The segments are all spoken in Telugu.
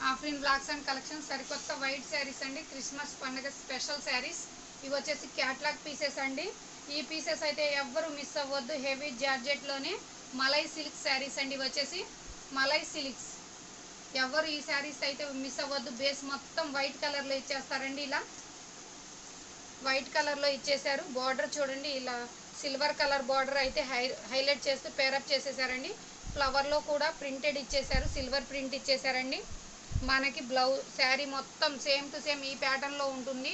ఆఫ్రిన్ బ్లాక్స్ అండ్ కలెక్షన్ సరికొత్త వైట్ శారీస్ అండి. క్రిస్మస్ పండుగ స్పెషల్ శారీస్. ఇవి వచ్చేసి క్యాట్లాగ్ పీసెస్ అండి. ఈ పీసెస్ అయితే ఎవ్వరు మిస్ అవ్వద్దు. హెవీ జార్జెట్లోనే మలై సిల్క్ శారీస్ అండి. ఇవి వచ్చేసి మలై సిల్క్స్. ఎవరు ఈ శారీస్ అయితే మిస్ అవ్వద్దు. బేస్ మొత్తం వైట్ కలర్లో ఇచ్చేస్తారండి. ఇలా వైట్ కలర్లో ఇచ్చేసారు. బార్డర్ చూడండి, ఇలా సిల్వర్ కలర్ బార్డర్ అయితే హైలైట్ చేస్తూ పేరప్ చేసేసారండి. ఫ్లవర్లో కూడా ప్రింటెడ్ ఇచ్చేసారు, సిల్వర్ ప్రింట్ ఇచ్చేసారండి. మనకి బ్లౌజ్ శారీ మొత్తం సేమ్ టు సేమ్ ఈ ప్యాటర్న్లో ఉంటుంది.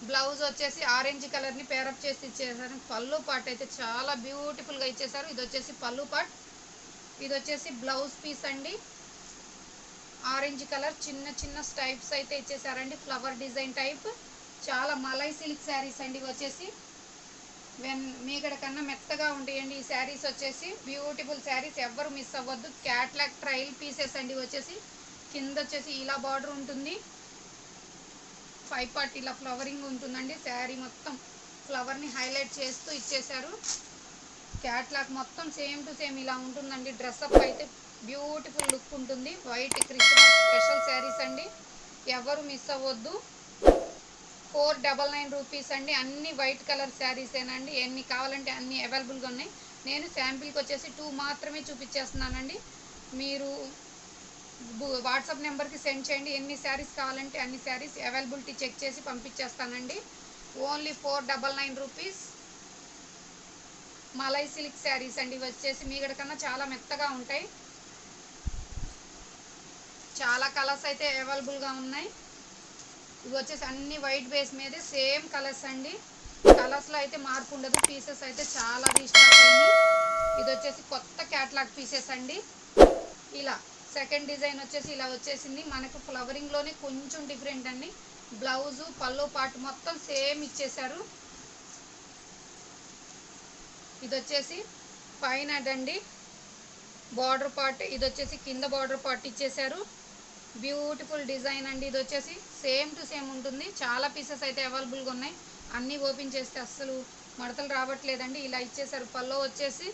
బ్లౌజ్ వచ్చేసి ఆరెంజ్ కలర్ని పేరప్ చేసి ఇచ్చేసారు. పళ్ళు పార్ట్ అయితే చాలా బ్యూటిఫుల్గా ఇచ్చేసారు. ఇది వచ్చేసి పళ్ళు పార్ట్, ఇది వచ్చేసి బ్లౌజ్ పీస్ అండి. ఆరెంజ్ కలర్ చిన్న చిన్న స్టైప్స్ అయితే ఇచ్చేసారండి, ఫ్లవర్ డిజైన్ టైప్. చాలా మలై సిల్క్ శారీస్ అండి. వచ్చేసి మీగడ కన్నా మెత్తగా ఉంటాయండి ఈ శారీస్. వచ్చేసి బ్యూటిఫుల్ శారీస్, ఎవ్వరు మిస్ అవ్వద్దు. క్యాట్లాగ్ ట్రయల్ పీసెస్ అండి. వచ్చేసి కింద వచ్చేసి ఇలా బార్డర్ ఉంటుంది, 5 పార్ట్ ఇలా ఫ్లవరింగ్ ఉంటుందండి. శారీ మొత్తం ఫ్లవర్ని హైలైట్ చేస్తూ ఇచ్చేసారు. క్యాట్లాగ్ మొత్తం సేమ్ టు సేమ్ ఇలా ఉంటుందండి. డ్రెస్అప్ అయితే బ్యూటిఫుల్ లుక్ ఉంటుంది. వైట్ క్రిస్మస్ స్పెషల్ శారీస్ అండి, ఎవరు మిస్ అవ్వద్దు. 499 రూపీస్ అండి. అన్ని వైట్ కలర్ శారీసేనండి. ఎన్ని కావాలంటే అన్ని అవైలబుల్గా ఉన్నాయి. నేను శాంపిల్కి వచ్చేసి 2 మాత్రమే చూపించేస్తున్నానండి. మీరు వాట్సాప్ నెంబర్కి సెండ్ చేయండి. ఎన్ని శారీస్ కావాలంటే అన్ని శారీస్ అవైలబిలిటీ చెక్ చేసి పంపించేస్తానండి. Only 499 rupees malai silk saris అండి. వచ్చేసి మీగడ కన్నా చాలా మెత్తగా ఉంటాయి. చాలా కలర్స్ అయితే అవైలబుల్గా ఉన్నాయి. ఇవి వచ్చేసి అన్ని వైట్ బేస్ మీదే సేమ్ కలర్స్ అండి. కలర్స్లో అయితే మార్పు ఉండదు. పీసెస్ అయితే చాలా రీస్టాక్ అయింది. ఇది వచ్చేసి కొత్త క్యాట్లాగ్ పీసెస్ అండి. ఇలా సెకండ్ డిజైన్ వచ్చేసి ఇలా వచ్చేసింది. మనకు ఫ్లవరింగ్లోనే కొంచెం డిఫరెంట్ అండి. బ్లౌజు పళ్ళు పార్ట్ మొత్తం సేమ్ ఇచ్చేసారు. ఇది వచ్చేసి పైన అండి బార్డర్ పార్ట్, ఇది వచ్చేసి కింద బార్డర్ పార్ట్ ఇచ్చేసారు. బ్యూటిఫుల్ డిజైన్ అండి. ఇది వచ్చేసి సేమ్ టు సేమ్ ఉంటుంది. చాలా పీసెస్ అయితే అవైలబుల్గా ఉన్నాయి. అన్నీ ఓపెన్ చేస్తే అస్సలు మడతలు రావట్లేదండి. ఇలా ఇచ్చేసారు. పళ్ళు వచ్చేసి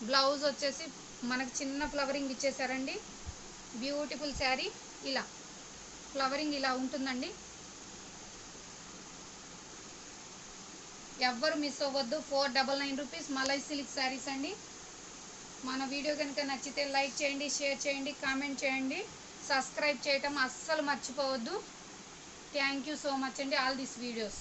బ్లౌజ్ వచ్చేసి మనకి చిన్న ఫ్లవరింగ్ ఇచ్చేసారండి. బ్యూటిఫుల్ శారీ. ఇలా ఫ్లవరింగ్ ఇలా ఉంటుందండి. ఎవ్వరు మిస్ అవ్వద్దు. 499 రూపీస్ మలై సిల్క్ శారీస్ అండి. మన వీడియో కనుక నచ్చితే లైక్ చేయండి, షేర్ చేయండి, కామెంట్ చేయండి, సబ్స్క్రైబ్ చేయటం అస్సలు మర్చిపోవద్దు. థ్యాంక్ యూ సో మచ్ అండి ఆల్ దిస్ వీడియోస్.